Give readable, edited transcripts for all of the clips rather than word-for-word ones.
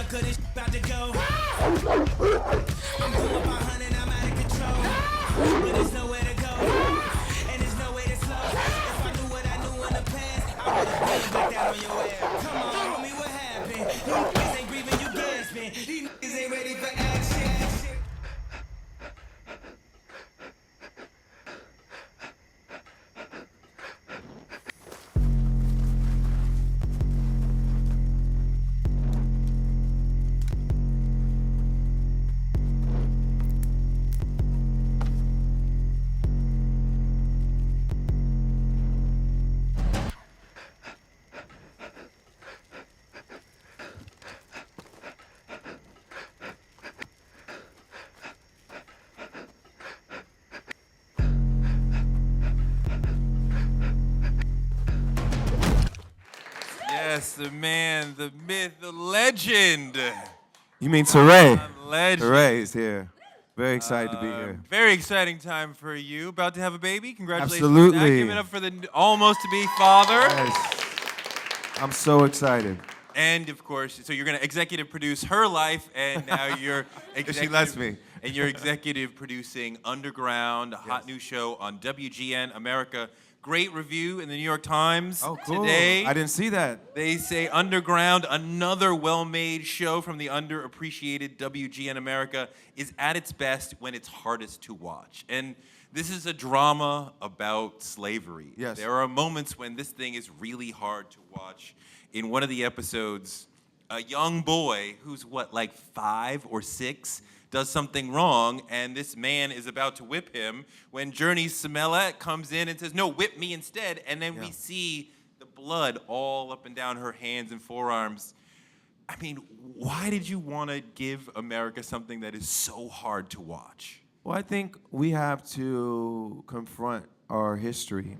America, this about to go. I'm going 500, I'm out of control. But there's nowhere to go, and there's no way to slow. If I knew what I knew in the past, I would have been back down on your ass. Come on, homie, what happened? You niggas ain't breathing, you gasping. These niggas ain't ready for action. Yes, the man, the myth, the legend. You mean Teray? Legend. Teray is here. Very excited to be here. Very exciting time for you. About to have a baby. Congratulations. Absolutely. On that. Give it up for the almost to be father. Yes. I'm so excited. And of course, so you're going to executive produce her life, and now you're If she lets me. And you're executive producing Underground, a hot new show on WGN America. Great review in the New York Times today. I didn't see that. They say Underground, another well-made show from the underappreciated WGN America, is at its best when it's hardest to watch. And this is a drama about slavery. Yes. There are moments when this thing is really hard to watch. In one of the episodes, a young boy who's like 5 or 6 does something wrong, and this man is about to whip him when Journey Smollett comes in and says, no, whip me instead. And then we see the blood all up and down her hands and forearms. I mean, why did you want to give America something that is so hard to watch? Well, I think we have to confront our history.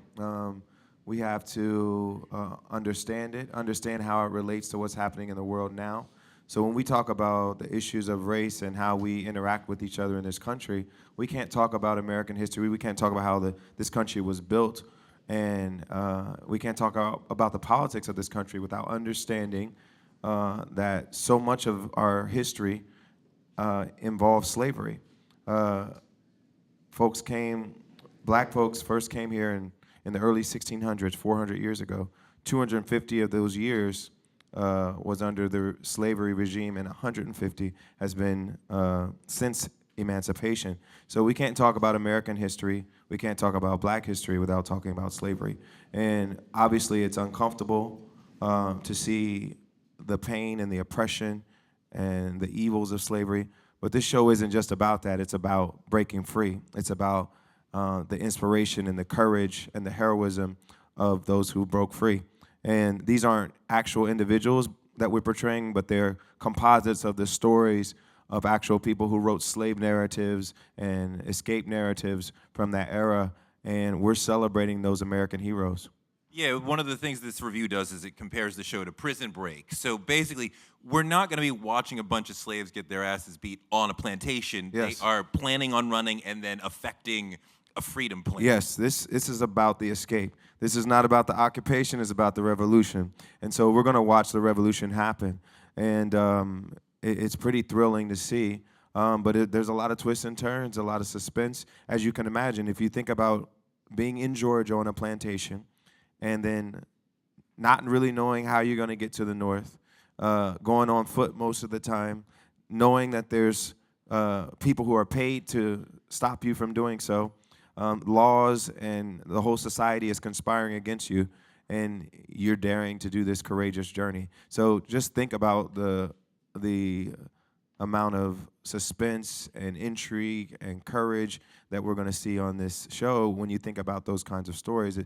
We have to understand it, understand how it relates to what's happening in the world now. So when we talk about the issues of race and how we interact with each other in this country, we can't talk about American history. We can't talk about how this country was built. And we can't talk about the politics of this country without understanding that so much of our history involves slavery. Black folks first came here in the early 1600s, 400 years ago. 250 of those years was under the slavery regime, and 150 has been since emancipation. So we can't talk about American history, we can't talk about black history without talking about slavery. And obviously it's uncomfortable to see the pain and the oppression and the evils of slavery, but this show isn't just about that, it's about breaking free. It's about the inspiration and the courage and the heroism of those who broke free. And these aren't actual individuals that we're portraying, but they're composites of the stories of actual people who wrote slave narratives and escape narratives from that era, and we're celebrating those American heroes. Yeah, one of the things this review does is it compares the show to Prison Break. So basically, we're not going to be watching a bunch of slaves get their asses beat on a plantation. Yes. They are planning on running and then affecting a freedom plan. Yes, this is about the escape. This is not about the occupation, it's about the revolution. And so we're going to watch the revolution happen. And it's pretty thrilling to see. But there's a lot of twists and turns, a lot of suspense. As you can imagine, if you think about being in Georgia on a plantation and then not really knowing how you're going to get to the north, going on foot most of the time, knowing that there's people who are paid to stop you from doing so, laws and the whole society is conspiring against you, and you're daring to do this courageous journey. So just think about the amount of suspense and intrigue and courage that we're going to see on this show when you think about those kinds of stories.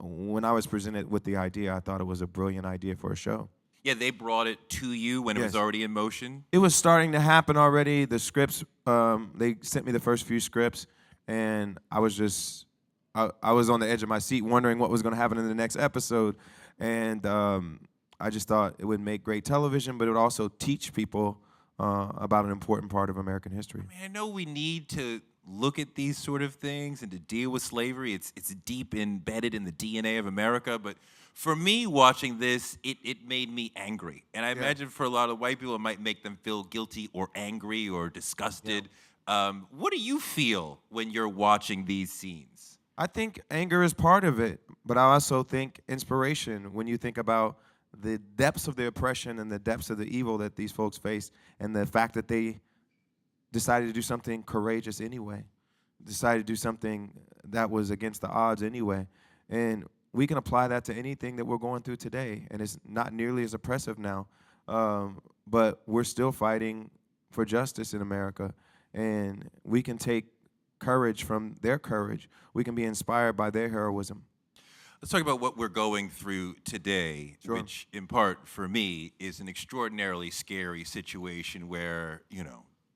When I was presented with the idea, I thought it was a brilliant idea for a show. Yeah, they brought it to you when it was already in motion? It was starting to happen already. The scripts, they sent me the first few scripts, and I was on the edge of my seat wondering what was going to happen in the next episode. And I just thought it would make great television, but it would also teach people about an important part of American history. I mean, I know we need to look at these sort of things and to deal with slavery. It's deep embedded in the DNA of America. But for me, watching this, it made me angry. And I imagine for a lot of white people, it might make them feel guilty or angry or disgusted. What do you feel when you're watching these scenes? I think anger is part of it, but I also think inspiration when you think about the depths of the oppression and the depths of the evil that these folks face, and the fact that they decided to do something courageous anyway, decided to do something that was against the odds anyway. And we can apply that to anything that we're going through today, and it's not nearly as oppressive now, but we're still fighting for justice in America, and we can take courage from their courage. We can be inspired by their heroism. Let's talk about what we're going through today, Sure. which in part for me is an extraordinarily scary situation where,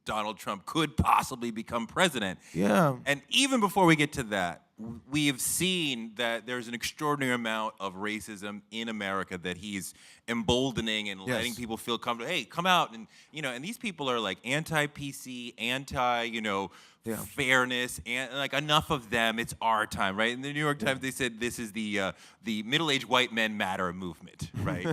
Donald Trump could possibly become president. Yeah. And even before we get to that, we have seen that there's an extraordinary amount of racism in America that he's emboldening and letting people feel comfortable. Hey, come out and and these people are like anti-PC, fairness, and like enough of them. It's our time, right? In the New York Times, they said this is the middle-aged white men matter movement, right?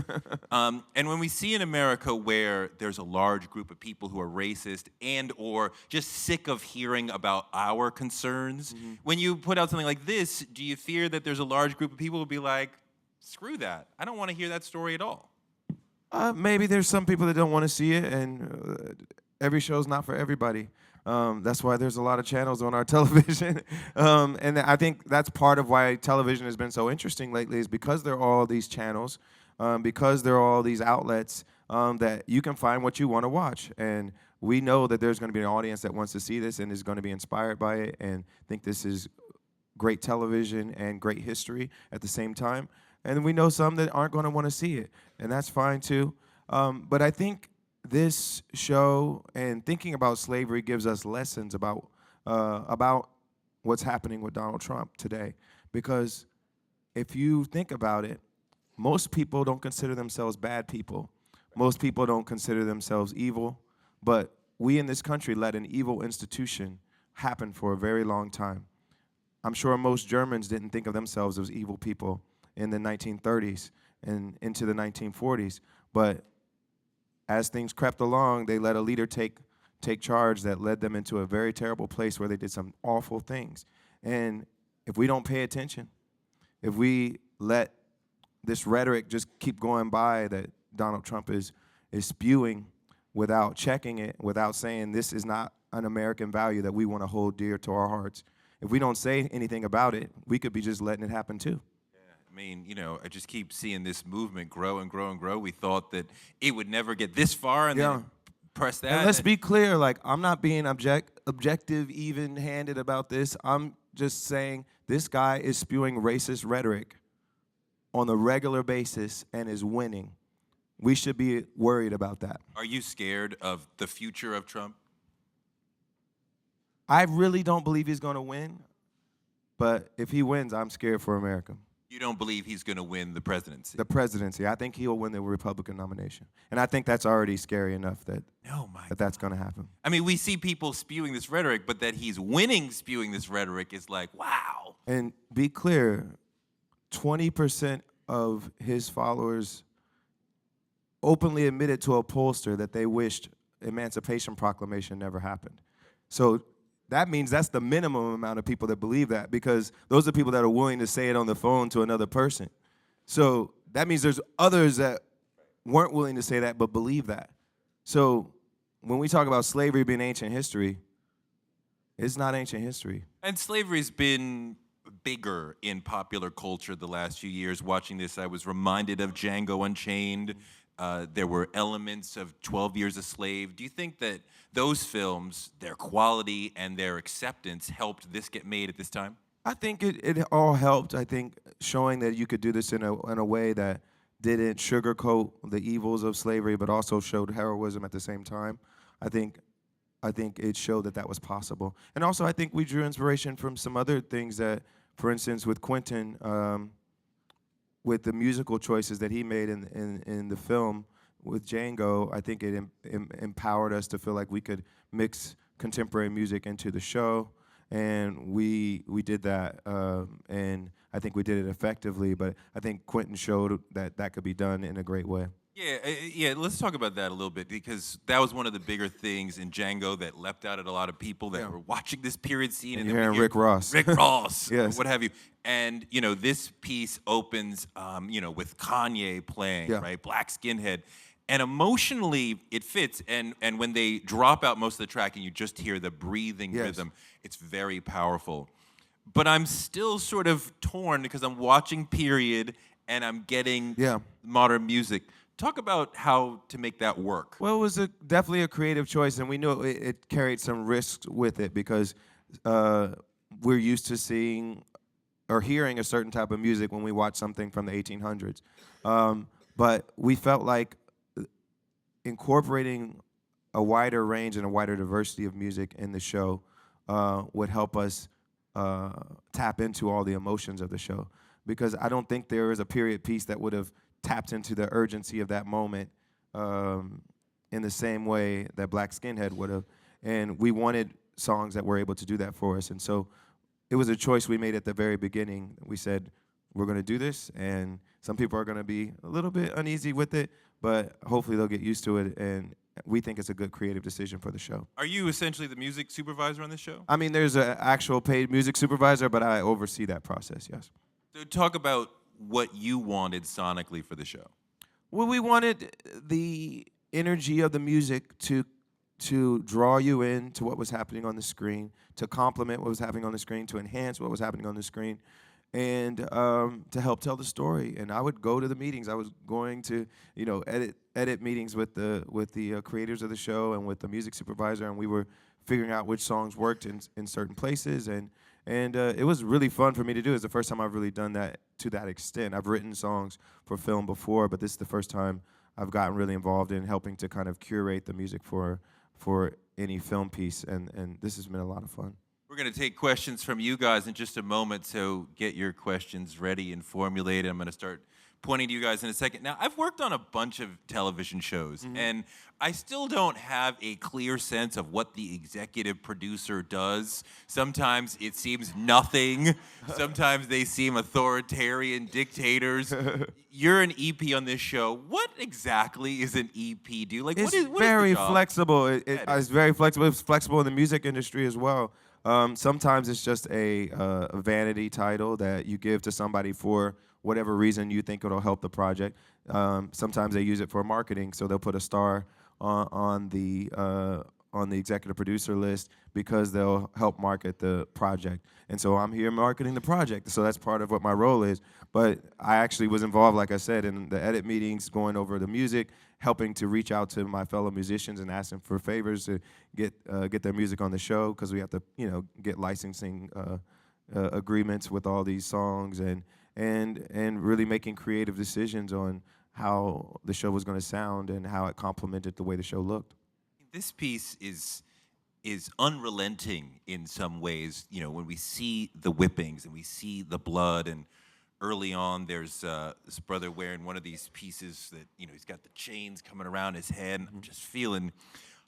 And when we see in America where there's a large group of people who are racist and or just sick of hearing about our concerns, when you put out something like this, do you fear that there's a large group of people who will be like, screw that, I don't want to hear that story at all? Maybe there's some people that don't want to see it, and every show's not for everybody. That's why there's a lot of channels on our television. And I think that's part of why television has been so interesting lately, is because there are all these channels, because there are all these outlets that you can find what you want to watch. And we know that there's going to be an audience that wants to see this and is going to be inspired by it and think this is great television and great history at the same time. And we know some that aren't going to want to see it, and that's fine too. But I think this show and thinking about slavery gives us lessons about what's happening with Donald Trump today. Because if you think about it, most people don't consider themselves bad people. Most people don't consider themselves evil. But we in this country let an evil institution happen for a very long time. I'm sure most Germans didn't think of themselves as evil people in the 1930s and into the 1940s. But as things crept along, they let a leader take charge that led them into a very terrible place where they did some awful things. And if we don't pay attention, if we let this rhetoric just keep going by that Donald Trump is spewing without checking it, without saying this is not an American value that we want to hold dear to our hearts, if we don't say anything about it, we could be just letting it happen too. I mean, I just keep seeing this movement grow and grow and grow. We thought that it would never get this far, and then press that. And let's be clear, like, I'm not being objective, even-handed about this. I'm just saying this guy is spewing racist rhetoric on a regular basis and is winning. We should be worried about that. Are you scared of the future of Trump? I really don't believe he's going to win, but if he wins, I'm scared for America. You don't believe he's going to win the presidency? The presidency. I think he'll win the Republican nomination. And I think that's already scary enough that that's going to happen. I mean, we see people spewing this rhetoric, but that he's winning spewing this rhetoric is like, wow. And be clear, 20% of his followers openly admitted to a pollster that they wished Emancipation Proclamation never happened. So that means that's the minimum amount of people that believe that, because those are people that are willing to say it on the phone to another person. So that means there's others that weren't willing to say that but believe that. So when we talk about slavery being ancient history, it's not ancient history. And slavery's been bigger in popular culture the last few years. Watching this, I was reminded of Django Unchained. There were elements of 12 Years a Slave. Do you think that those films, their quality and their acceptance, helped this get made at this time? I think it all helped. I think showing that you could do this in a way that didn't sugarcoat the evils of slavery, but also showed heroism at the same time. I think it showed that was possible. And also, I think we drew inspiration from some other things that, for instance, with Quentin, with the musical choices that he made in the film with Django, I think it empowered us to feel like we could mix contemporary music into the show. and we did that, and I think we did it effectively. But I think Quentin showed that that could be done in a great way. Yeah. Let's talk about that a little bit because that was one of the bigger things in Django that leapt out at a lot of people that were watching this period scene. And then you're we hearing hear Rick Ross. Rick Ross, Yes. what have you. And this piece opens, with Kanye playing, right, Black Skinhead, and emotionally it fits. And when they drop out most of the track and you just hear the breathing rhythm, it's very powerful. But I'm still sort of torn because I'm watching period and I'm getting modern music. Talk about how to make that work. Well, it was definitely a creative choice, and we knew it carried some risks with it because we're used to seeing or hearing a certain type of music when we watch something from the 1800s. But we felt like incorporating a wider range and a wider diversity of music in the show would help us tap into all the emotions of the show. Because I don't think there is a period piece that would have tapped into the urgency of that moment in the same way that Black Skinhead would have. And we wanted songs that were able to do that for us. And so it was a choice we made at the very beginning. We said, we're going to do this, and some people are going to be a little bit uneasy with it, but hopefully they'll get used to it, and we think it's a good creative decision for the show. Are you essentially the music supervisor on this show? I mean, there's an actual paid music supervisor, but I oversee that process, yes. So talk about what you wanted sonically for the show. Well, we wanted the energy of the music to draw you in to what was happening on the screen, to complement what was happening on the screen, to enhance what was happening on the screen, and to help tell the story. And I would go to the meetings. I was going to, edit meetings with the creators of the show and with the music supervisor, and we were figuring out which songs worked in certain places. And it was really fun for me to do. It's the first time I've really done that to that extent. I've written songs for film before, but this is the first time I've gotten really involved in helping to kind of curate the music for any film piece, and this has been a lot of fun. We're going to take questions from you guys in just a moment, so get your questions ready and formulated. I'm going to start pointing to you guys in a second. Now, I've worked on a bunch of television shows, and I still don't have a clear sense of what the executive producer does. Sometimes it seems nothing. Sometimes they seem authoritarian dictators. You're an EP on this show. What exactly is an EP do? Like, it's what is very the job? flexible. It's very flexible. It's flexible in the music industry as well. Sometimes it's just a vanity title that you give to somebody for whatever reason you think it'll help the project. Sometimes they use it for marketing, so they'll put a star on the executive producer list because they'll help market the project. And so I'm here marketing the project, so that's part of what my role is. But I actually was involved, like I said, in the edit meetings, going over the music, helping to reach out to my fellow musicians and ask them for favors to get their music on the show, because we have to, get licensing agreements with all these songs, and really making creative decisions on how the show was going to sound and how it complemented the way the show looked. This piece is unrelenting in some ways. When we see the whippings and we see the blood, and early on there's this brother wearing one of these pieces that, he's got the chains coming around his head, and I'm just feeling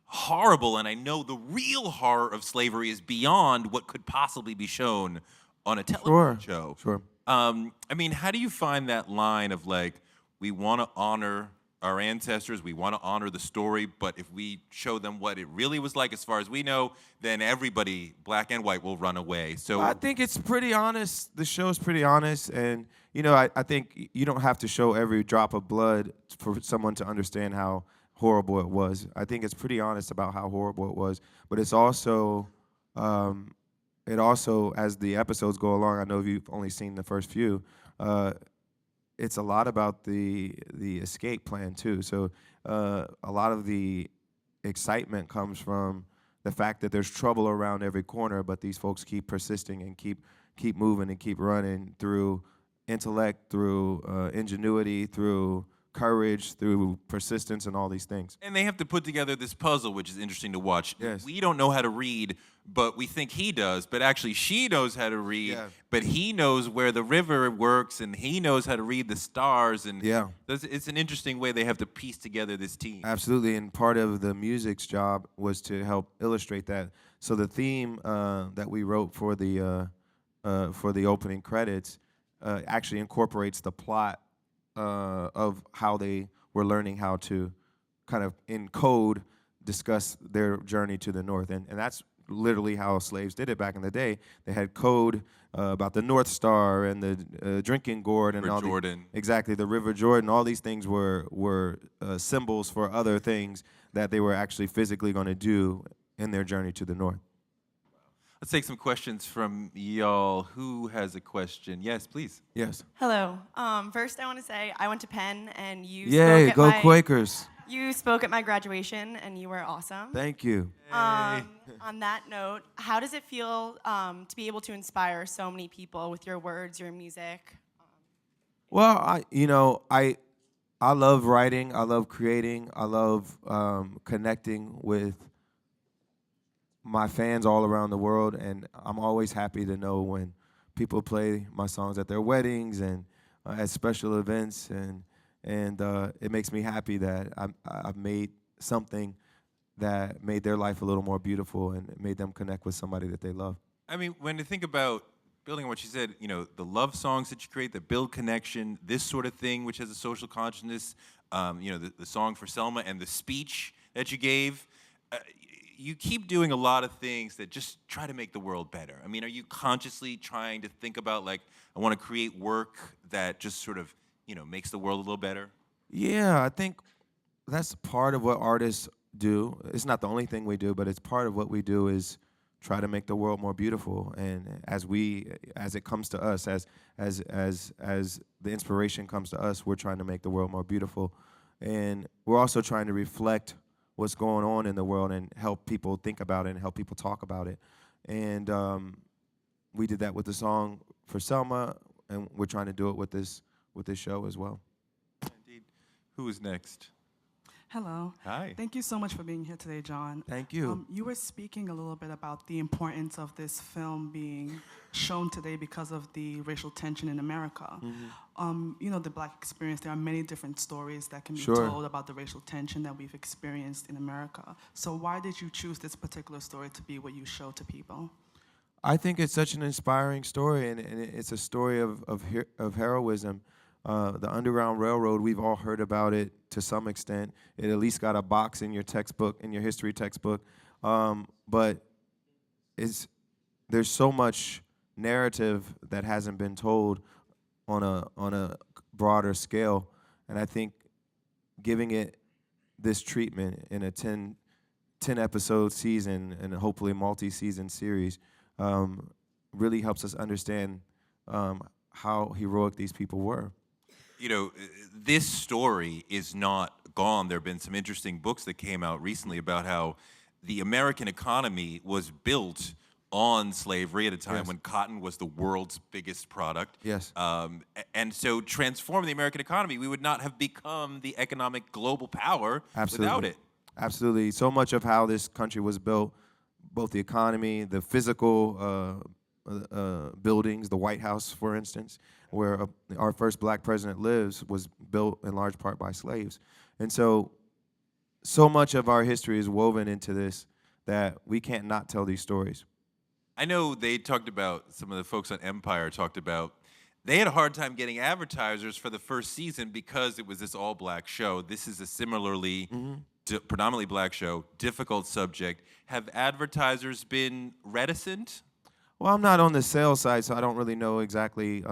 horrible. And I know the real horror of slavery is beyond what could possibly be shown on a television show. Sure. How do you find that line of, like, we want to honor our ancestors, we want to honor the story, but if we show them what it really was like, as far as we know, then everybody, black and white, will run away. So I think it's pretty honest. The show's pretty honest, and I think you don't have to show every drop of blood for someone to understand how horrible it was. I think it's pretty honest about how horrible it was, but it's also as the episodes go along, I know you've only seen the first few, it's a lot about the escape plan too. So a lot of the excitement comes from the fact that there's trouble around every corner, but these folks keep persisting and keep moving and keep running through intellect, through ingenuity, through courage, through persistence, and all these things. And they have to put together this puzzle, which is interesting to watch. Yes. We don't know how to read, but we think he does. But actually, she knows how to read. Yeah. But he knows where the river works, and he knows how to read the stars. And Yeah. it's an interesting way they have to piece together this team. Absolutely, and part of the music's job was to help illustrate that. So the theme that we wrote for the opening credits actually incorporates the plot of how they were learning how to kind of in code discuss their journey to the north. And that's literally how slaves did it back in the day. They had code about the North Star and the drinking gourd and River all Jordan. Exactly, the River Jordan. All these things were symbols for other things that they were actually physically going to do in their journey to the north. Let's take some questions from y'all. Who has a question? Yes, please. Yes. Hello. First, I want to say I went to Penn, and you Yay, spoke at go my, Quakers. You spoke at my graduation, and you were awesome. Thank you. On that note, how does it feel to be able to inspire so many people with your words, your music? Well, I love writing. I love creating. I love connecting with my fans all around the world, and I'm always happy to know when people play my songs at their weddings and at special events, and it makes me happy that I've made something that made their life a little more beautiful and made them connect with somebody that they love. I mean, when you think about building on what you said, the love songs that you create that build connection, this sort of thing, which has a social consciousness, the song for Selma and the speech that you gave, you keep doing a lot of things that just try to make the world better. I mean, are you consciously trying to think about, like, I want to create work that just sort of, makes the world a little better? Yeah, I think that's part of what artists do. It's not the only thing we do, but it's part of what we do is try to make the world more beautiful. And as it comes to us, as the inspiration comes to us, we're trying to make the world more beautiful. And we're also trying to reflect what's going on in the world and help people think about it and help people talk about it. And we did that with the song for Selma, and we're trying to do it with this show as well. Indeed. Who is next? Hello. Hi. Thank you so much for being here today, John. Thank you. You were speaking a little bit about the importance of this film being shown today because of the racial tension in America. Mm-hmm. The Black experience, there are many different stories that can be Sure. told about the racial tension that we've experienced in America. So why did you choose this particular story to be what you show to people? I think it's such an inspiring story, and it's a story of heroism. The Underground Railroad, we've all heard about it to some extent. It at least got a box in your textbook, in your history textbook. But there's so much narrative that hasn't been told on a broader scale, and I think giving it this treatment in a 10 episode season and hopefully multi-season series really helps us understand how heroic these people were. This story is not gone. There have been some interesting books that came out recently about how the American economy was built on slavery at a time Yes. when cotton was the world's biggest product. Yes. And so transforming the American economy, we would not have become the economic global power without it. Absolutely. So much of how this country was built, both the economy, the physical buildings, the White House, for instance, where our first black president lives, was built in large part by slaves. And so much of our history is woven into this that we can't not tell these stories. I know they talked about, some of the folks on Empire talked about, they had a hard time getting advertisers for the first season because it was this all-black show. This is a similarly predominantly black show, difficult subject. Have advertisers been reticent? Well, I'm not on the sales side, so I don't really know exactly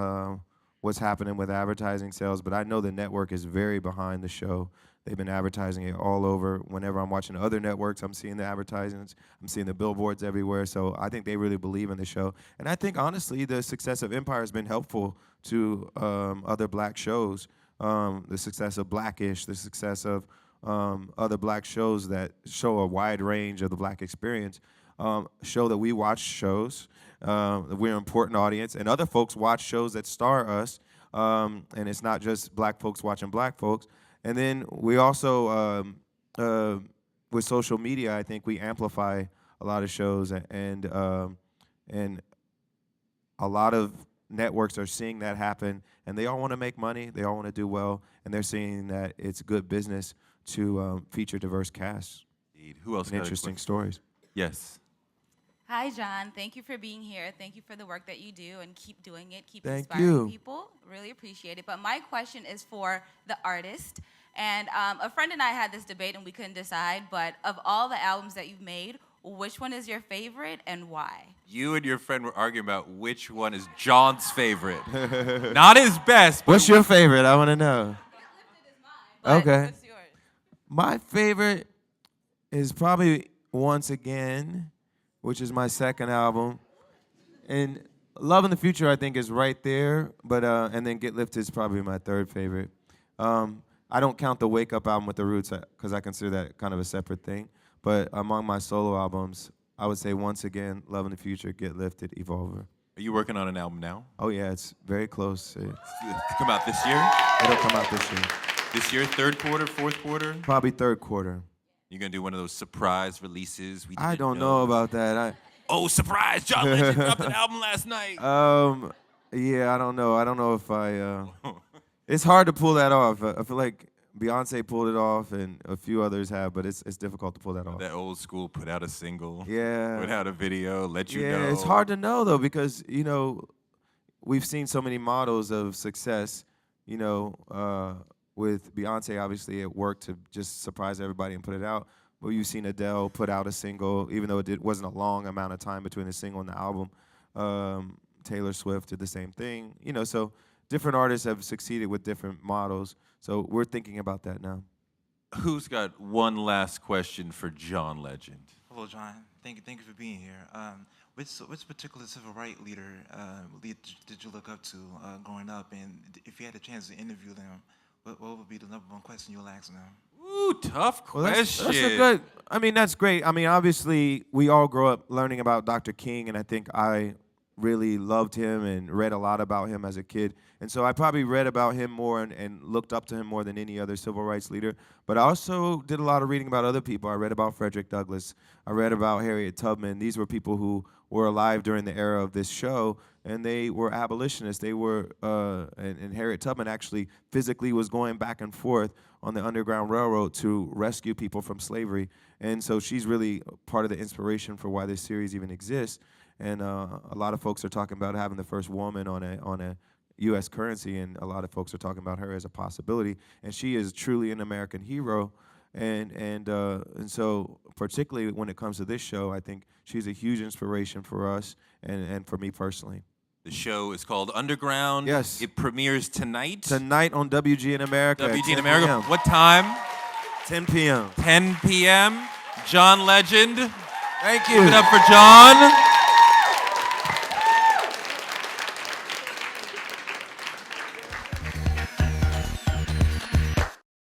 what's happening with advertising sales, but I know the network is very behind the show. They've been advertising it all over. Whenever I'm watching other networks, I'm seeing the advertisements. I'm seeing the billboards everywhere, so I think they really believe in the show. And I think, honestly, the success of Empire has been helpful to other black shows. The success of Blackish, the success of other black shows that show a wide range of the black experience, show that we watch shows, that we're an important audience, and other folks watch shows that star us, and it's not just black folks watching black folks. And then we also, with social media, I think we amplify a lot of shows, and a lot of networks are seeing that happen, and they all want to make money, they all want to do well, and they're seeing that it's good business to feature diverse casts Indeed. Who else and got a interesting question? stories. Yes. Hi, John. Thank you for being here. Thank you for the work that you do and keep doing it. Keep Thank inspiring you. people. Really appreciate it. But my question is for the artist. And a friend and I had this debate and we couldn't decide. But of all the albums that you've made, which one is your favorite and why? You and your friend were arguing about which one is John's favorite. Not his best, but What's your favorite? I want to know. But Okay. what's yours? My favorite is probably Once Again, which is my second album. And Love in the Future, I think, is right there. But and then Get Lifted is probably my third favorite. I don't count the Wake Up album with the Roots because I consider that kind of a separate thing. But among my solo albums, I would say Once Again, Love in the Future, Get Lifted, Evolver. Are you working on an album now? Oh, yeah, it's very close. It'll come out this year? It'll come out this year. This year, third quarter, fourth quarter? Probably third quarter. You're going to do one of those surprise releases? I don't know about that. Oh, surprise! John Legend dropped an album last night. Yeah, I don't know. I don't know if I. It's hard to pull that off. I feel like Beyonce pulled it off, and a few others have, but it's difficult to pull that off. That old school put out a single. Yeah. Put out a video, let you know. Yeah, it's hard to know though because we've seen so many models of success. With Beyonce, obviously it worked to just surprise everybody and put it out. But you've seen Adele put out a single, even though it wasn't a long amount of time between the single and the album. Taylor Swift did the same thing. So different artists have succeeded with different models. So we're thinking about that now. Who's got one last question for John Legend? Hello, John. Thank you for being here. Which particular civil rights leader did you look up to growing up? And if you had a chance to interview them, what would be the number one question you'll ask them? Ooh, tough question. That's a good. That's great. Obviously, we all grow up learning about Dr. King, and I think I really loved him and read a lot about him as a kid. And so I probably read about him more and looked up to him more than any other civil rights leader. But I also did a lot of reading about other people. I read about Frederick Douglass. I read about Harriet Tubman. These were people who were alive during the era of this show, and they were abolitionists. They were, and Harriet Tubman actually physically was going back and forth on the Underground Railroad to rescue people from slavery. And so she's really part of the inspiration for why this series even exists. And a lot of folks are talking about having the first woman on a U.S. currency, and a lot of folks are talking about her as a possibility. And she is truly an American hero. And so particularly when it comes to this show, I think she's a huge inspiration for us and for me personally. The show is called Underground. Yes. It premieres tonight. Tonight on WGN America. at WGN 10 America. p.m. What time? 10 p.m. 10 p.m. John Legend. Thank you. Give it up for John.